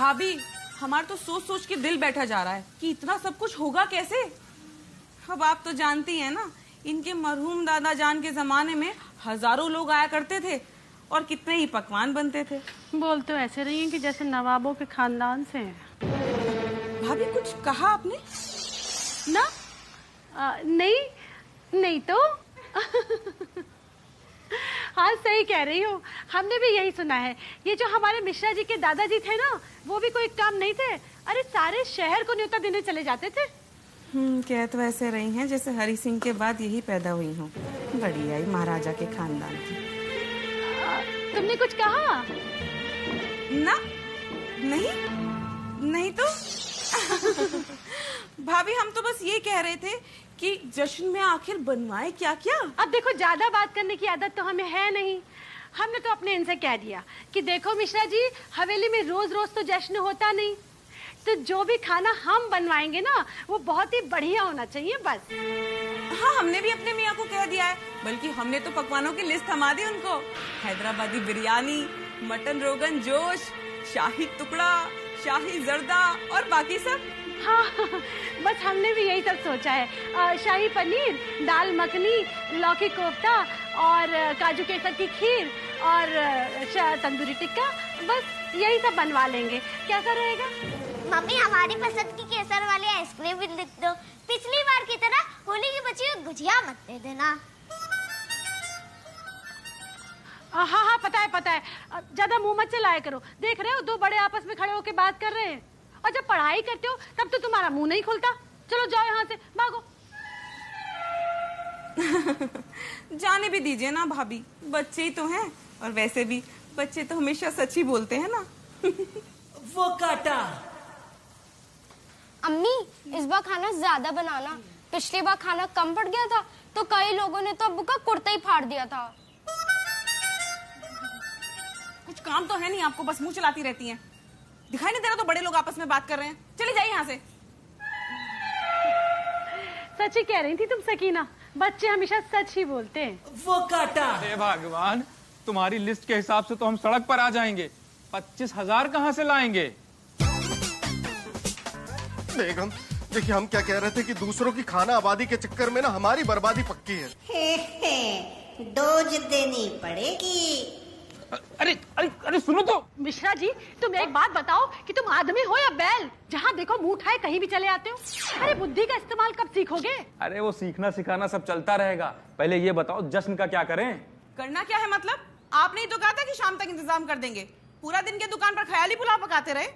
भाभी, हमारा तो सोच सोच के दिल बैठा जा रहा है कि इतना सब कुछ होगा कैसे। अब आप तो जानती हैं ना, इनके मरहूम दादा जान के जमाने में हजारों लोग आया करते थे और कितने ही पकवान बनते थे। बोल तो ऐसे रही है कि जैसे नवाबों के खानदान से हैं। भाभी कुछ कहा आपने? ना नहीं तो हाँ सही कह रही हो, हमने भी यही सुना है। ये जो हमारे मिश्रा जी के दादाजी थे ना, वो भी कोई काम नहीं थे, अरे सारे शहर को न्योता देने चले जाते थे। कह तो ऐसे रही हैं जैसे हरि सिंह के बाद यही पैदा हुई हूँ, बड़ी आई महाराजा के खानदान की। तुमने कुछ कहा? ना नहीं तो भाभी हम तो बस ये कह रहे थे कि जश्न में आखिर बनवाए क्या क्या। अब देखो, ज्यादा बात करने की आदत तो हमें है नहीं। हमने तो अपने इनसे कह दिया कि देखो मिश्रा जी, हवेली में रोज रोज तो जश्न होता नहीं, तो जो भी खाना हम बनवाएंगे ना वो बहुत ही बढ़िया होना चाहिए बस। हाँ, हमने भी अपने मियाँ को कह दिया है, बल्कि हमने तो पकवानों की लिस्ट थमा दी उनको। हैदराबादी बिरयानी, मटन रोगन जोश, शाही टुकड़ा, शाही जर्दा और बाकी सब। हाँ बस हमने भी यही सब सोचा है। शाही पनीर, दाल मखनी, लौकी कोफ्ता और काजू केसर की खीर और तंदूरी टिक्का, बस यही सब बनवा लेंगे। कैसा रहेगा? मम्मी, हमारी पसंद की केसर वाली आइसक्रीम भी लिख दो। पिछली बार की तरह होली की बची हुई गुजिया मत दे देना। हाँ पता है। ज्यादा मुंह मत चलाया करो। देख रहे हो, दो बड़े आपस में खड़े होकर बात कर रहे हैं, और जब पढ़ाई करते हो तब तो तुम्हारा मुंह नहीं खुलता। चलो जाओ यहाँ से, भागो। जाने भी दीजिए ना भाभी, बच्चे ही तो हैं, और वैसे भी बच्चे तो हमेशा सच ही बोलते हैं ना। वो काटा। अम्मी, इस बार खाना ज्यादा बनाना। पिछली बार खाना कम पड़ गया था तो कई लोगों ने तो अब्बू का कुर्ता ही फाड़ दिया था। कुछ काम तो है नहीं आपको, बस मुंह चलाती रहती हैं। दिखाई नहीं दे रहा तो बड़े लोग आपस में बात कर रहे हैं? चली जाइए यहाँ से। सच ही कह रही थी तुम सकीना, बच्चे हमेशा सच ही बोलते हैं। वो काटा। अरे भगवान, तुम्हारी लिस्ट के हिसाब से तो हम सड़क पर आ जाएंगे। 25,000 कहाँ से लाएंगे? बेगम देखिए, हम क्या कह रहे थे कि दूसरों की खाना आबादी के चक्कर में ना हमारी बर्बादी पक्की है। डोज देनी पड़ेगी। अरे सुनो तो। मिश्रा जी, तुम एक बात बताओ कि तुम आदमी हो या बैल? जहाँ देखो मुंह उठाए कहीं भी चले आते हो। अरे बुद्धि का इस्तेमाल कब सीखोगे? अरे वो सीखना सिखाना सब चलता रहेगा, पहले ये बताओ जश्न का क्या करें? करना क्या है मतलब? आपने ही तो कहा था कि शाम तक इंतजाम कर देंगे। पूरा दिन के दुकान पर ख्याली पुलाव पकाते रहे।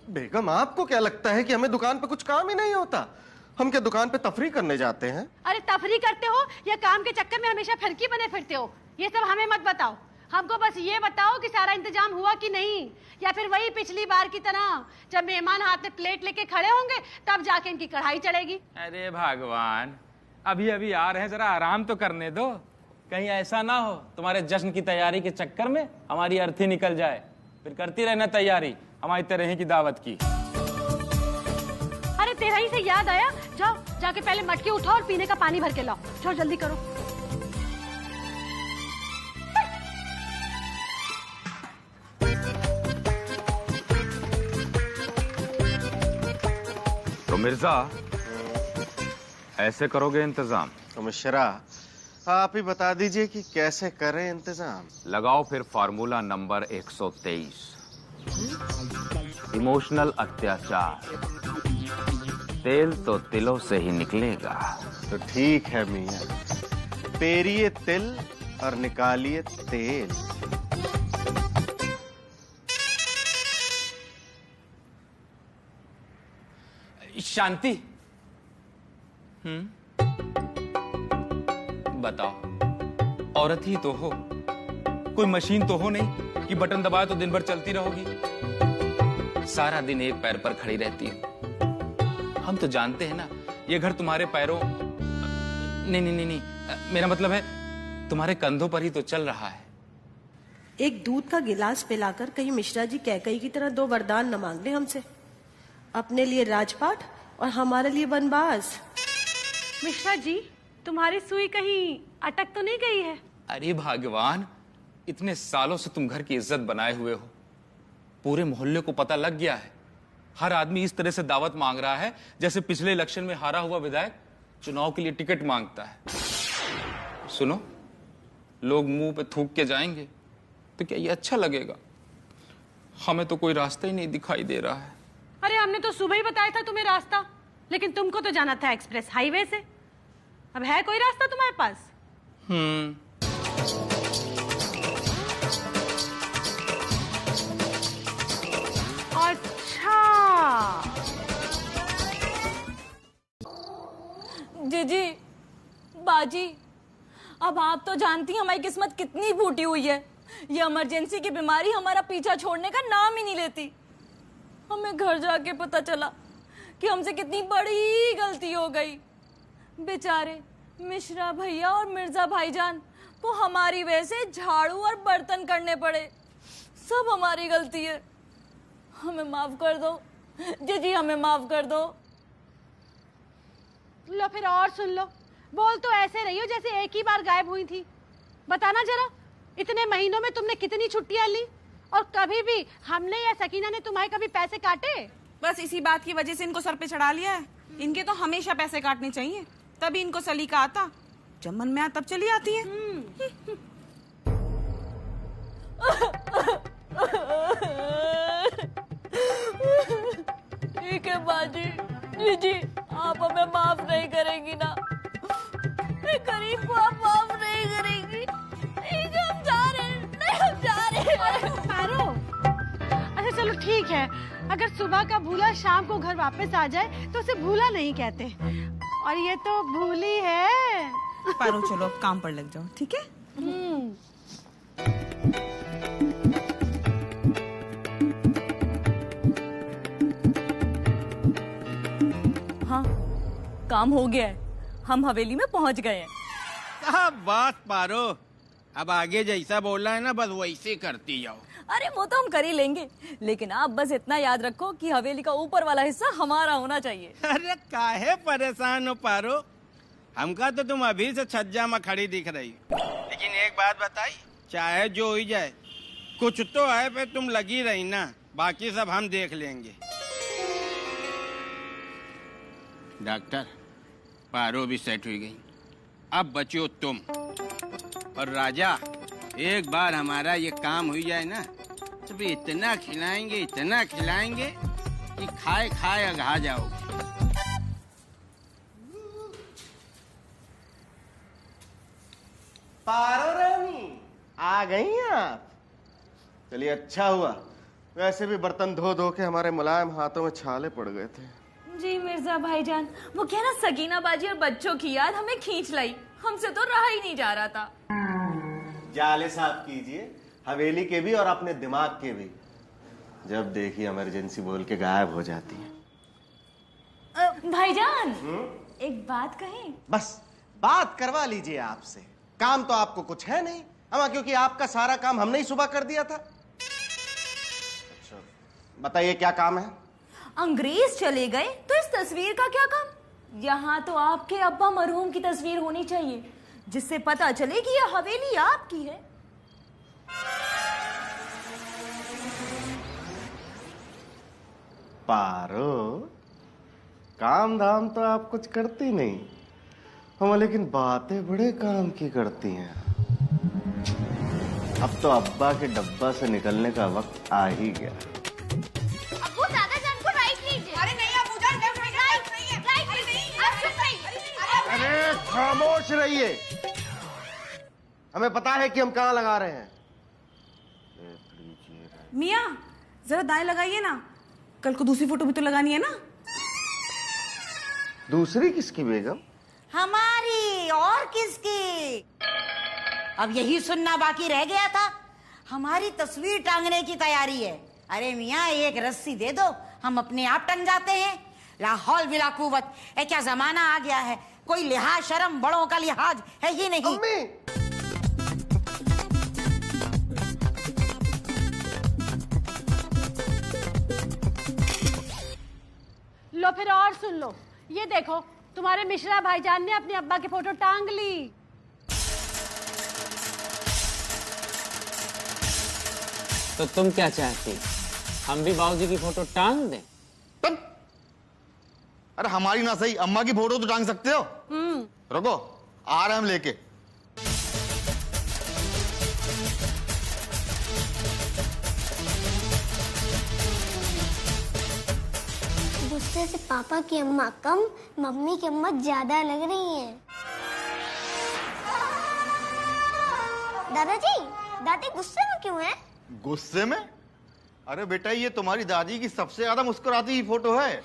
बेगम, आपको क्या लगता है कि हमें दुकान पे कुछ काम ही नहीं होता? हम क्या दुकान पे तफरी करने जाते हैं? अरे तफरी करते हो या काम के चक्कर में हमेशा फिरकी बने फिरते हो? ये सब हमें मत बताओ। हमको बस ये बताओ कि सारा इंतजाम हुआ कि नहीं, या फिर वही पिछली बार की तरह जब मेहमान हाथ में प्लेट लेके खड़े होंगे तब जाके इनकी कढ़ाई चढ़ेगी। अरे भगवान, अभी अभी आ रहे हैं, जरा आराम तो करने दो। कहीं ऐसा ना हो तुम्हारे जश्न की तैयारी के चक्कर में हमारी अर्थी निकल जाए, फिर करती रहना तैयारी हमारी तरह की दावत की। अरे तेरा ही से याद आया, जाओ जाके पहले मटके उठाओ और पीने का पानी भर के लाओ। चलो जल्दी करो। तो मिर्जा, ऐसे करोगे इंतजाम? तो मिश्रा, आप ही बता दीजिए कि कैसे करें इंतजाम। लगाओ फिर फार्मूला नंबर 123, इमोशनल अत्याचार। तेल तो तिलों से ही निकलेगा। तो ठीक है मियां, पेरिए तिल और निकालिए तेल। शांति। बताओ, औरत ही तो हो, कोई मशीन तो हो नहीं कि बटन दबाए तो दिन भर चलती रहोगी। सारा दिन एक पैर पर खड़ी रहती हो। हम तो जानते हैं ना, ये घर तुम्हारे पैरों नहीं, मेरा मतलब है तुम्हारे कंधों पर ही तो चल रहा है। एक दूध का गिलास पिलाकर कहीं मिश्रा जी कैकई की तरह दो वरदान न मांग ले हमसे, अपने लिए राजपाट और हमारे लिए बनबास। मिश्रा जी, तुम्हारी सुई कहीं अटक तो नहीं गई है? अरे भगवान, इतने सालों से तुम घर की इज्जत बनाए हुए हो, पूरे मोहल्ले को पता लग गया है हर आदमी इस तरह से दावत मांग रहा है जैसे पिछले इलेक्शन में हारा हुआ विधायक चुनाव के लिए टिकट मांगता है। सुनो, लोग मुंह पे थूक के जाएंगे तो क्या ये अच्छा लगेगा? हमें तो कोई रास्ता ही नहीं दिखाई दे रहा है। अरे हमने तो सुबह ही बताया था तुम्हें रास्ता, लेकिन तुमको तो जाना था एक्सप्रेस हाईवे से। अब है कोई रास्ता तुम्हारे पास? अच्छा, जीजी, बाजी, अब आप तो जानती हैं हमारी किस्मत कितनी फूटी हुई है। ये इमरजेंसी की बीमारी हमारा पीछा छोड़ने का नाम ही नहीं लेती। हमें घर जाके पता चला कि हमसे कितनी बड़ी गलती हो गई। बेचारे मिश्रा भैया और मिर्जा भाईजान को हमारी वजह से झाड़ू और बर्तन करने पड़े। सब हमारी गलती है। हमें माफ कर दो जीजी, हमें माफ कर दो। लो फिर और सुन लो। बोल तो ऐसे रही हो जैसे एक ही बार गायब हुई थी। बताना जरा, इतने महीनों में तुमने कितनी छुट्टियां ली, और कभी भी हमने या सकीना ने तुम्हारे कभी पैसे काटे? बस इसी बात की वजह से इनको सर पे चढ़ा लिया है। इनके तो हमेशा पैसे काटने चाहिए, तभी इनको सलीका आता। जब मन में आता तब चली आती है। ठीक है बाजी, जीजी आप हमें माफ नहीं करेंगी ना? मैं गरीब को आप माफ नहीं करेंगी? ठीक है, हम जा रहे हैं। नहीं, हम जा रहे हैं। पारो, अच्छा चलो ठीक है। अगर सुबह का भूला शाम को घर वापस आ जाए तो उसे भूला नहीं कहते, और ये तो भूली है। पारो चलो अब काम पर लग जाओ, ठीक है? हाँ, काम हो गया है। हम हवेली में पहुंच गए हैं। साहब बात पारो, अब आगे जैसा बोला है ना बस वैसे करती जाओ। अरे वो तो हम कर ही लेंगे, लेकिन आप बस इतना याद रखो कि हवेली का ऊपर वाला हिस्सा हमारा होना चाहिए। अरे काहे परेशान हो पारो, हमका तो तुम अभी से छज्जा में खड़ी दिख रही। लेकिन एक बात बताई, चाहे जो हो जाए कुछ तो है पे तुम लगी रही ना, बाकी सब हम देख लेंगे। डॉक्टर, पारो भी सेट हुई गई, अब बचो तुम। और राजा, एक बार हमारा ये काम हो जाए ना तो भी इतना खिलाएंगे कि खाए खाए अघा जाओगे। पारो रानी आ गई आप? चलिए अच्छा हुआ, वैसे भी बर्तन धो धो के हमारे मुलायम हाथों में छाले पड़ गए थे। जी मिर्जा भाईजान, वो क्या ना सकीना बाजी और बच्चों की याद हमें खींच लाई। हमसे तो रहा ही नहीं जा रहा था। जाले साफ कीजिए, हवेली के भी और अपने दिमाग के भी। जब देखिए इमरजेंसी बोल के गायब हो जाती है। भाईजान, एक बात कहें? बस बात करवा लीजिए आपसे। काम तो आपको कुछ है नहीं, अमा क्योंकि आपका सारा काम हमने ही सुबह कर दिया था। अच्छा बताइए क्या काम है? अंग्रेज चले गए तो इस तस्वीर का क्या काम? यहाँ तो आपके अब्बा मरहूम की तस्वीर होनी चाहिए, जिससे पता चले कि यह हवेली आपकी है। पारो, काम धाम तो आप कुछ करती नहीं, हम लेकिन बातें बड़े काम की करती हैं। अब तो अब्बा के डब्बा से निकलने का वक्त आ ही गया। अब्बू दादाजान को राइट लीजिए। अरे नहीं अब्बू जान, राइट नहीं है, राइट नहीं। अरे खामोश रहिए, हमें पता है कि हम कहाँ लगा रहे हैं। मियाँ जरा दाएं लगाइए ना, कल को दूसरी फोटो भी तो लगानी है ना। दूसरी किसकी बेगम? हमारी, और किसकी? अब यही सुनना बाकी रह गया था। हमारी तस्वीर टांगने की तैयारी है। अरे मियाँ एक रस्सी दे दो, हम अपने आप टंग जाते हैं। लाहौल बिला कुव्वत, क्या जमाना आ गया है, कोई लिहाज शर्म बड़ों का लिहाज है ही नहीं। लो फिर और सुन लो, ये देखो तुम्हारे मिश्रा भाईजान ने अपने अब्बा की फोटो टांग ली। तो तुम क्या चाहती, हम भी बाबूजी की फोटो टांग दें? अरे हमारी ना सही, अम्मा की फोटो तो टांग सकते हो। रुको, आ रहे हम लेके। गुस्से से पापा की अम्मा कम, मम्मी की अम्मा ज्यादा लग रही हैं। दादाजी, दादी गुस्से में क्यों हैं? गुस्से में? अरे बेटा, ये तुम्हारी दादी की सबसे ज्यादा मुस्कुराती हुई फोटो है।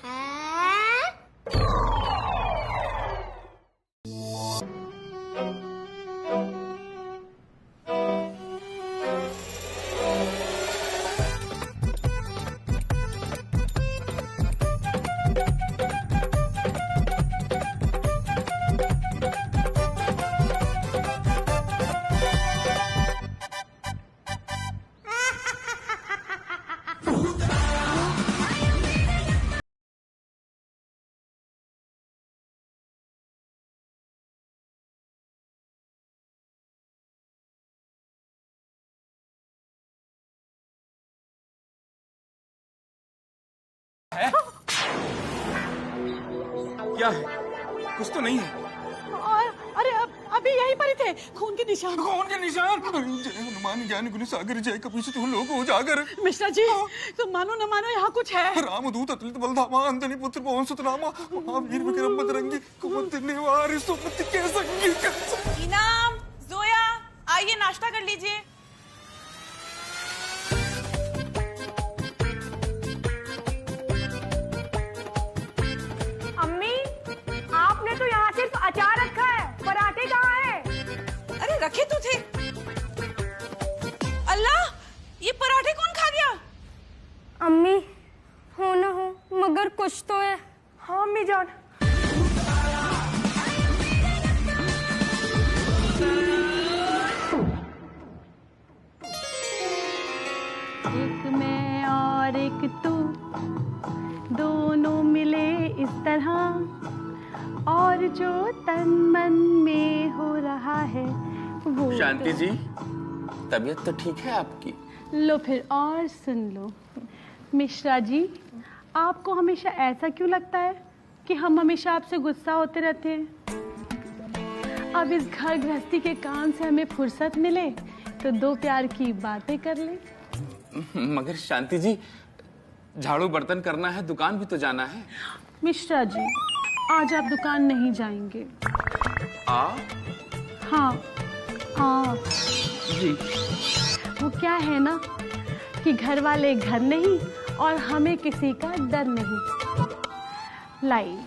है? क्या है? कुछ तो नहीं है। अरे अभी यहीं पर ही थे, खून के निशान। खून के निशान? जय हनुमान ज्ञान गुण सागर जय कपीश तू लोग उजागर। मिश्रा जी, तुम मानो न मानो यहाँ कुछ है। रामदूत अतुलित बलधामा अंजनी पुत्र पवन सुत रामा महावीर विक्रम बजरंगी कुमंत निवार सुमति के संगी। इनाम, जोया, आइए नाश्ता कर लीजिए। आपने तो यहाँ सिर्फ अचार रखा है, पराठे कहाँ हैं? अरे रखे तो थे। अल्लाह, ये पराठे कौन खा गया? अम्मी, हो ना हो मगर कुछ तो है। हाँ अम्मी जान। एक मैं और एक तू, दोनों मिले इस तरह, और जो तन मन में हो रहा है वो। शांति जी, तबीयत तो ठीक है आपकी? लो फिर और सुन लो। मिश्रा जी, आपको हमेशा ऐसा क्यों लगता है कि हम हमेशा आपसे गुस्सा होते रहते हैं? अब इस घर गृहस्थी के काम से हमें फुर्सत मिले तो दो प्यार की बातें कर ले। मगर शांति जी, झाड़ू बर्तन करना है, दुकान भी तो जाना है। मिश्रा जी, आज आप दुकान नहीं जाएंगे। हाँ, जी। वो क्या है ना कि घर वाले घर नहीं और हमें किसी का डर नहीं। लाई,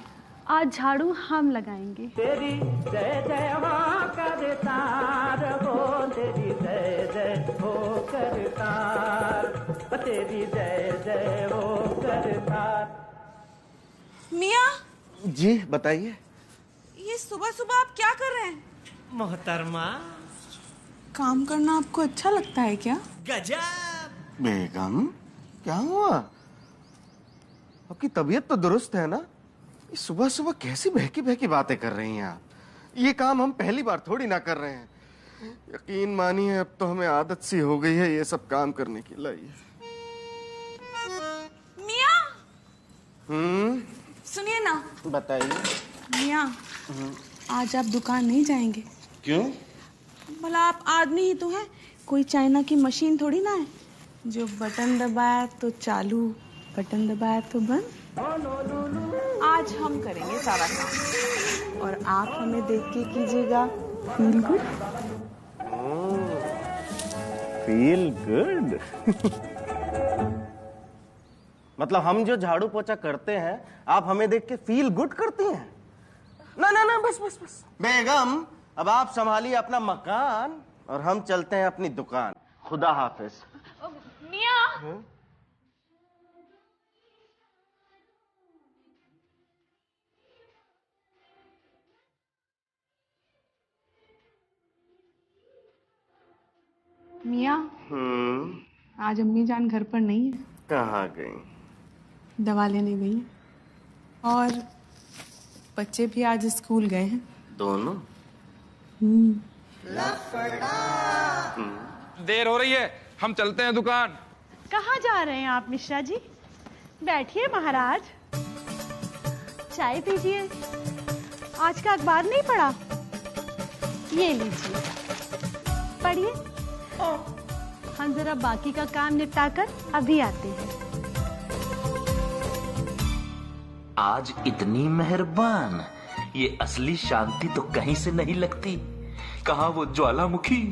आज झाड़ू हम लगाएंगे। तेरी जय जय माँ करतार हो, तेरी जय जय हो करतार, तेरी जय जय हो करतार। मियाँ जी बताइए। ये सुबह सुबह आप क्या कर रहे हैं? मोहतरमा, काम करना आपको अच्छा लगता है क्या? गजब। बेगम, क्या हुआ? आपकी तबीयत तो दुरुस्त है ना? सुबह सुबह कैसी बहकी बहकी बातें कर रही हैं आप? ये काम हम पहली बार थोड़ी ना कर रहे हैं। यकीन मानिए, अब तो हमें आदत सी हो गई है ये सब काम करने की। लाइए। मियाँ, सुनिए ना। बताइए। मियाँ, आज आप दुकान नहीं जाएंगे? क्यों? भला आप आदमी ही तो हैं, कोई चाइना की मशीन थोड़ी ना है जो बटन दबाया तो चालू, बटन दबाया तो बंद। आज हम करेंगे सारा काम और आप हमें देख के कीजिएगा फील गुड। Feel good? मतलब हम जो झाड़ू पोछा करते हैं आप हमें देख के फील गुड करती हैं? ना ना ना, बस बस बस। बेगम, अब आप संभालिए अपना मकान और हम चलते हैं अपनी दुकान। खुदा हाफिज। मियाँ, मियाँ, आज अम्मी जान घर पर नहीं है। कहाँ गई? दवा लेने गई है। और बच्चे भी आज स्कूल गए हैं। दोनों? देर हो रही है, हम चलते हैं दुकान। कहाँ जा रहे हैं आप मिश्रा जी? बैठिए महाराज। चाय पीजिए। आज का अखबार नहीं पढ़ा? ये लीजिए, पढ़िए। हम जरा बाकी का काम निपटाकर अभी आते हैं। आज इतनी मेहरबान, ये असली शांति तो कहीं से नहीं लगती। कहाँ वो ज्वालामुखी,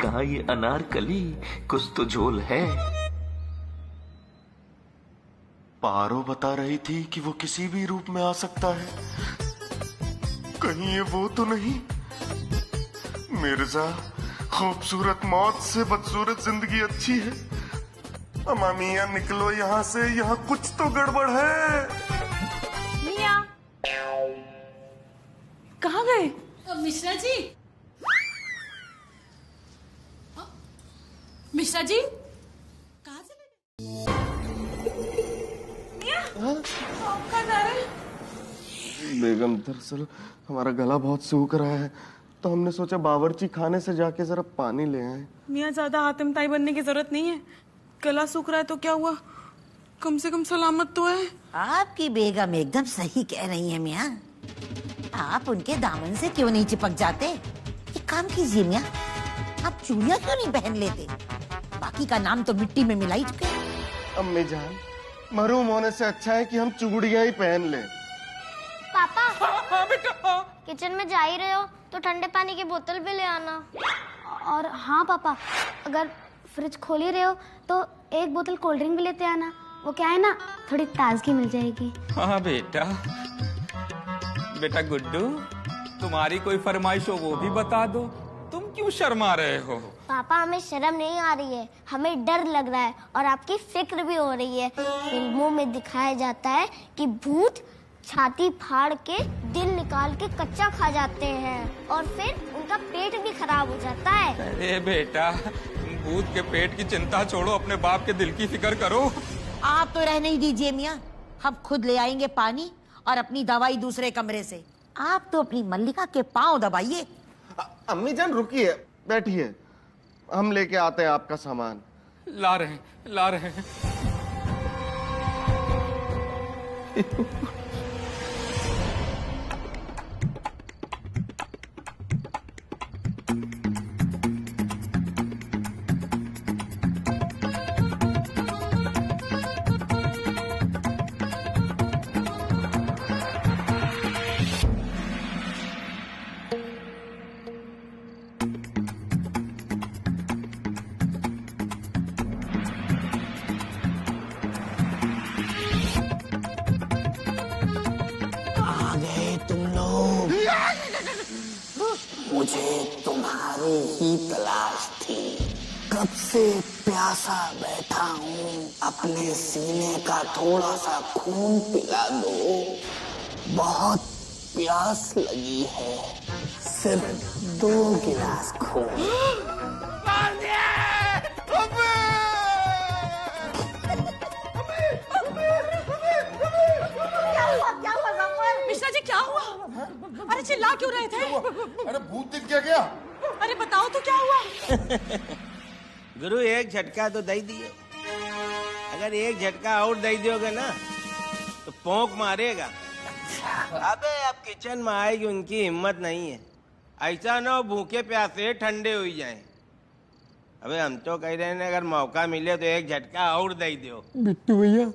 कहाँ ये अनारकली, कुछ तो झोल है। पारो बता रही थी कि वो किसी भी रूप में आ सकता है, कहीं ये वो तो नहीं? मिर्जा, खूबसूरत मौत से बदसूरत जिंदगी अच्छी है। अम्मा मिया निकलो यहाँ से, यहाँ कुछ तो गड़बड़ है। मिया कहाँ गए? मिश्रा जी, मिश्रा जी कहाँ चले गए? आप कहाँ जा रहे हैं? बेगम, दरअसल हमारा गला बहुत सूख रहा है, तो हमने सोचा बावर्ची खाने से जाके जरा पानी ले आए। मियाँ, ज्यादा हातिमताई बनने की जरूरत नहीं है। गला सूख रहा है तो क्या हुआ, कम से कम सलामत तो है। आपकी बेगम एकदम सही कह रही है मियाँ। आप उनके दामन से क्यों नहीं चिपक जाते? एक काम कीजिए मियाँ, आप चूड़ियाँ क्यों नहीं पहन लेते? बाकी का नाम तो मिट्टी में मिला ही चुके। अम्मी जान, महरूम होने से अच्छा है कि हम चूड़ियाँ ही पहन लें। पापा, हाँ बेटा, किचन में जा ही रहे हो तो ठंडे पानी की बोतल भी ले आना। और हाँ पापा, अगर फ्रिज खोल ही रहे हो तो एक बोतल कोल्ड ड्रिंक भी लेते आना। वो क्या है ना, थोड़ी ताजगी मिल जाएगी। हाँ बेटा। बेटा गुड्डू, तुम्हारी कोई फरमाइश हो वो भी बता दो, तुम क्यों शर्मा रहे हो? पापा, हमें शर्म नहीं आ रही है, हमें डर लग रहा है और आपकी फिक्र भी हो रही है। फिल्मों में दिखाया जाता है कि भूत छाती फाड़ के दिल निकाल के कच्चा खा जाते हैं और फिर उनका पेट भी खराब हो जाता है। अरे बेटा, भूत के पेट की चिंता छोड़ो, अपने बाप के दिल की फिक्र करो। आप तो रहने ही दीजिए मियाँ, हम खुद ले आएंगे पानी और अपनी दवाई दूसरे कमरे से। आप तो अपनी मल्लिका के पांव दबाइए। अम्मी जान रुकिए, बैठिए, हम लेके आते हैं आपका सामान। ला रहे हैं, ला रहे हैं। मुझे तुम्हारी ही तलाश थी, कब से प्यासा बैठा हूँ। अपने सीने का थोड़ा सा खून पिला दो, बहुत प्यास लगी है, सिर्फ 2 गिलास खून। मिश्रा जी क्या हुआ? अरे चिल्ला क्यों रहे थे? अरे भूत दिख क्या? अरे बताओ तो क्या हुआ? गुरु एक झटका तो दे दिए, अगर एक झटका और दे दोगे ना तो पोंक मारेगा। अबे अब किचन में आएगी उनकी हिम्मत नहीं है, ऐसा ना भूखे प्यासे ठंडे हो जाएं। अबे हम तो कह रहे हैं अगर मौका मिले तो एक झटका और दे दो। बिट्टू भैया,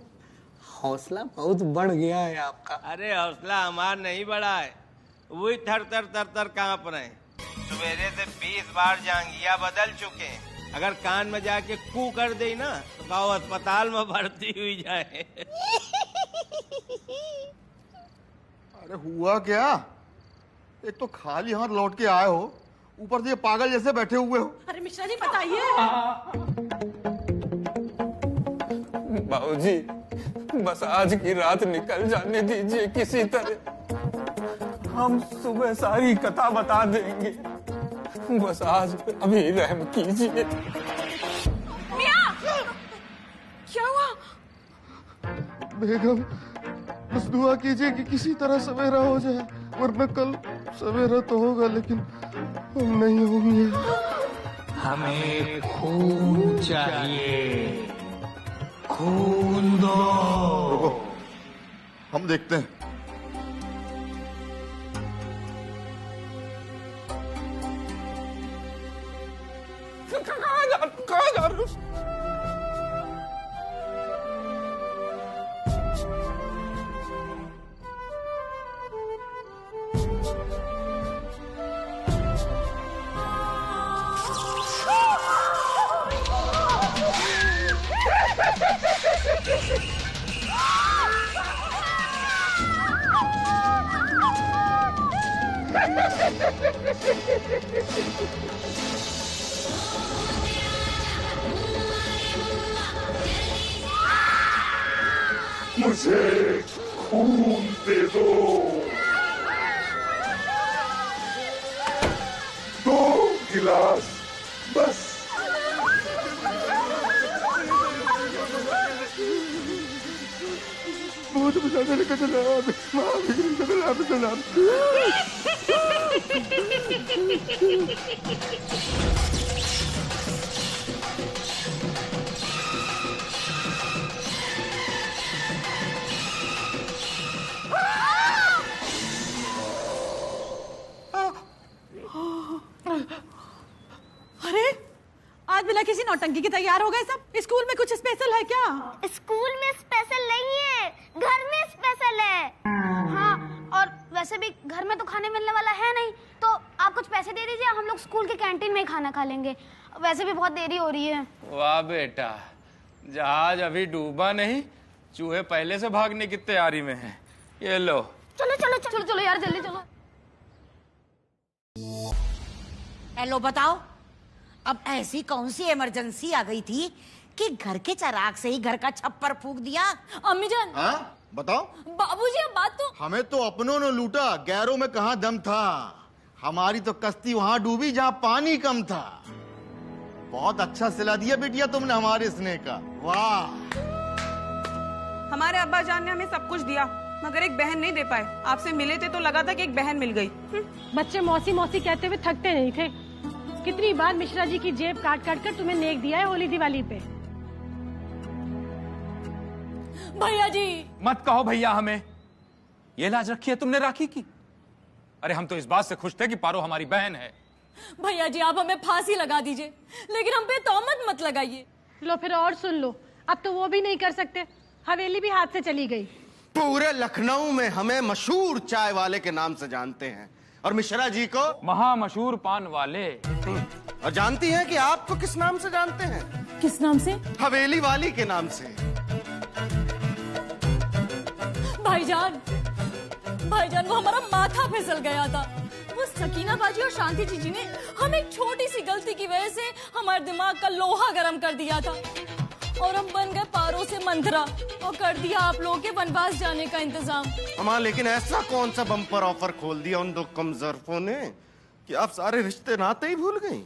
हौसला बहुत बढ़ गया है आपका। अरे हौसला हमार नहीं बढ़ा है, वही थर थर कांप रहे हैं। सवेरे से 20 बार जांघिया बदल चुके हैं, अगर कान में जाके कू कर दे ना तो कहो अस्पताल में भर्ती हुई जाए। अरे हुआ क्या? एक तो खाली हाथ लौट के आए हो, ऊपर से ये पागल जैसे बैठे हुए हो। अरे मिश्रा जी बताइए। बाबूजी, बस आज की रात निकल जाने दीजिए किसी तरह, हम सुबह सारी कथा बता देंगे, बस आज अभी रहम कीजिए। मियाँ, क्या हुआ? बेगम, बस दुआ कीजिए कि किसी तरह सवेरा हो जाए, वरना कल सवेरा तो होगा लेकिन हम नहीं होंगे। हमें खून चाहिए, खून दो। रुको, हम देखते हैं। मुझे खून दे दो, 2 गिलास बस। भूत बचाने का जनाब, जनाब जनाब। अरे आज बिना किसी नौटंकी के तैयार हो गए सब। स्कूल में कुछ स्पेशल है क्या? स्कूल में स्पेशल नहीं है, घर में स्पेशल है। हाँ, और वैसे भी घर में तो खाने मिलने वाला है नहीं, तो आप कुछ पैसे दे दीजिए, हम लोग स्कूल के कैंटीन में ही खाना खा लेंगे। वैसे भी बहुत देरी हो रही है। वाह बेटा, जहाज अभी डूबा नहीं, चूहे पहले से भागने की तैयारी में हैं। ये लो। चलो चलो चलो चलो यार, जल्दी चलो। हेलो, बताओ अब ऐसी कौन सी इमरजेंसी आ गई थी कि घर के चिराग से ही घर का छप्पर फूक दिया? अम्मी जान। हाँ बताओ। बाबूजी, अब बात तो। हमें तो अपनों ने लूटा, गैरों में कहाँ दम था। हमारी तो कश्ती वहां डूबी जहाँ पानी कम था। बहुत अच्छा सिला दिया बेटिया तुमने हमारे स्नेह का, वाह। हमारे अब्बा जान ने हमें सब कुछ दिया, मगर एक बहन नहीं दे पाए। आपसे मिले थे तो लगा था कि एक बहन मिल गई। बच्चे मौसी मौसी कहते हुए थकते नहीं थे। कितनी बार मिश्रा जी की जेब काट काट कर तुम्हें नेक दिया है होली दिवाली पे। भैया जी। मत कहो भैया हमें। ये लाज रखी है तुमने राखी की? अरे हम तो इस बात से खुश थे कि पारो हमारी बहन है। भैया जी, आप हमें फांसी लगा दीजिए, लेकिन हम पे तोहमत मत लगाइए। लो फिर और सुन लो, अब तो वो भी नहीं कर सकते। हवेली भी हाथ से चली गई। पूरे लखनऊ में हमें मशहूर चाय वाले के नाम से जानते हैं, और मिश्रा जी को महा मशहूर पान वाले। और जानती हैं कि आपको किस नाम से जानते हैं? किस नाम से? हवेली वाली के नाम से। भाईजान, भाईजान, वो हमारा माथा फिसल गया था। वो सकीना बाजी और शांति जीजी ने हम एक छोटी सी गलती की वजह से हमारे दिमाग का लोहा गर्म कर दिया था, और हम बन गए पारों से मंथरा, और कर दिया आप लोगों के वनवास जाने का इंतजाम। अम्मा, लेकिन ऐसा कौन सा बम्पर ऑफर खोल दिया उन 2 कमजोरफों ने कि आप सारे रिश्ते नाते ही भूल गई?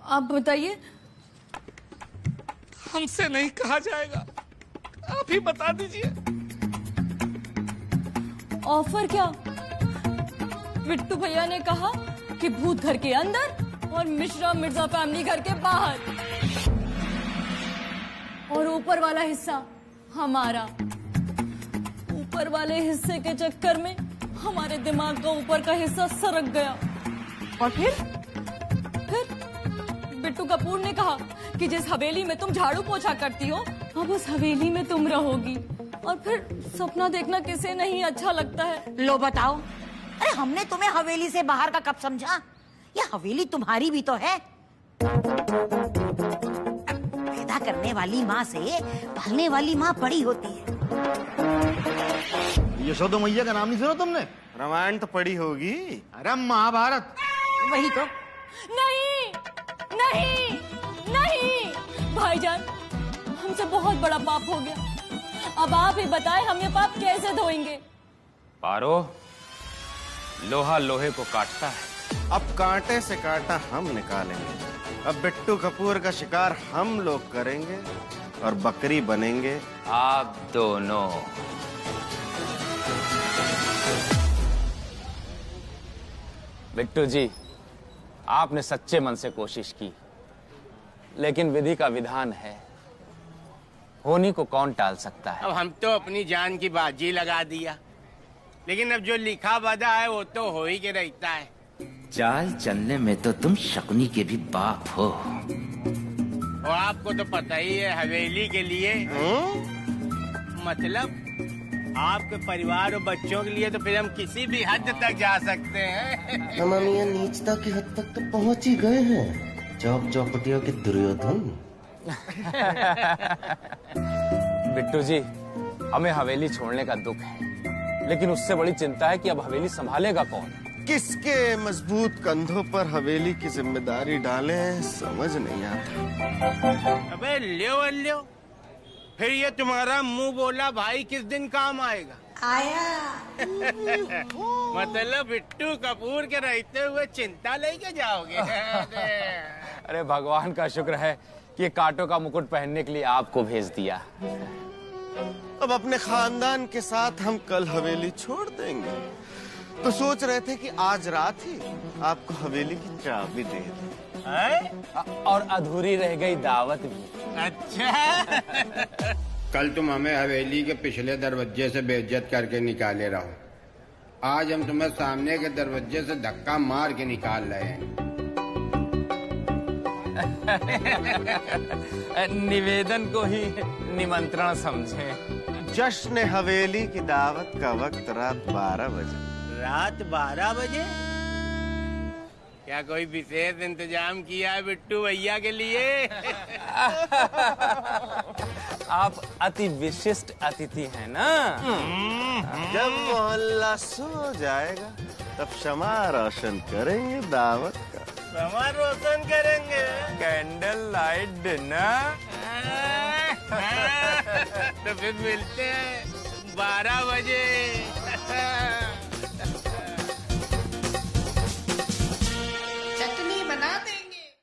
आप बताइए। हमसे नहीं कहा जाएगा, आप ही बता दीजिए। ऑफर क्या? बिट्टू भैया ने कहा कि भूत घर के अंदर और मिश्रा मिर्जा फैमिली घर के बाहर, और ऊपर वाला हिस्सा हमारा। ऊपर वाले हिस्से के चक्कर में हमारे दिमाग का ऊपर का हिस्सा सरक गया, और फिर बिट्टू कपूर ने कहा कि जिस हवेली में तुम झाड़ू पोछा करती हो, अब उस हवेली में तुम रहोगी। और फिर सपना देखना किसे नहीं अच्छा लगता है। लो बताओ, अरे हमने तुम्हें हवेली से बाहर का कब समझा? ये हवेली तुम्हारी भी तो है। पैदा करने वाली माँ से पालने वाली माँ बड़ी होती है। यशोदा मैया का नाम नहीं सुना तुमने? रामायण तो पढ़ी होगी। अरे महाभारत। वही तो। नहीं नहीं नहीं भाईजान, हमसे बहुत बड़ा पाप हो गया। अब आप ही बताएं, हम ये पाप कैसे धोएंगे? पारो, लोहा लोहे को काटता है। अब कांटे से कांटा हम निकालेंगे। अब बिट्टू कपूर का शिकार हम लोग करेंगे और बकरी बनेंगे आप दोनों। बिट्टू जी, आपने सच्चे मन से कोशिश की, लेकिन विधि का विधान है, होनी को कौन टाल सकता है। अब हम तो अपनी जान की बाजी लगा दिया, लेकिन अब जो लिखा बदा है वो तो हो ही के रहता है। चाल चलने में तो तुम शकुनी के भी बाप हो। और आपको तो पता ही है हवेली के लिए मतलब आपके परिवार और बच्चों के लिए तो फिर हम किसी भी हद तक जा सकते हैं। हम ये नीचता की हद तक तो पहुंच ही गए हैं। चौपटियों के दुर्योधन। बिट्टू जी, हमें हवेली छोड़ने का दुख है, लेकिन उससे बड़ी चिंता है कि अब हवेली संभालेगा कौन। किसके मजबूत कंधों पर हवेली की जिम्मेदारी डालें समझ नहीं आता। अबे लियो फिर ये तुम्हारा मुंह बोला भाई किस दिन काम आएगा? आया। मतलब बिट्टू कपूर के रहते हुए चिंता लेके जाओगे? अरे भगवान का शुक्र है कि ये कांटों का मुकुट पहनने के लिए आपको भेज दिया। अब अपने खानदान के साथ हम कल हवेली छोड़ देंगे, तो सोच रहे थे कि आज रात ही आपको हवेली की चाबी दे दें। और अधूरी रह गई दावत भी। अच्छा। कल तुम हमें हवेली के पिछले दरवाजे से बेइज्जत करके निकाले रहो, आज हम तुम्हें सामने के दरवाजे से धक्का मार के निकाल रहे हैं। निवेदन को ही निमंत्रण समझे। जश्न हवेली की दावत का वक्त रात 12 बजे। रात 12 बजे? क्या कोई विशेष इंतजाम किया है बिट्टू भैया के लिए? आप अति विशिष्ट अतिथि हैं ना। जब मोहल्ला सो जाएगा तब शमा रोशन करेंगे दावत का। शमा रोशन करेंगे? Candle light dinner. तो फिर मिलते हैं 12 बजे।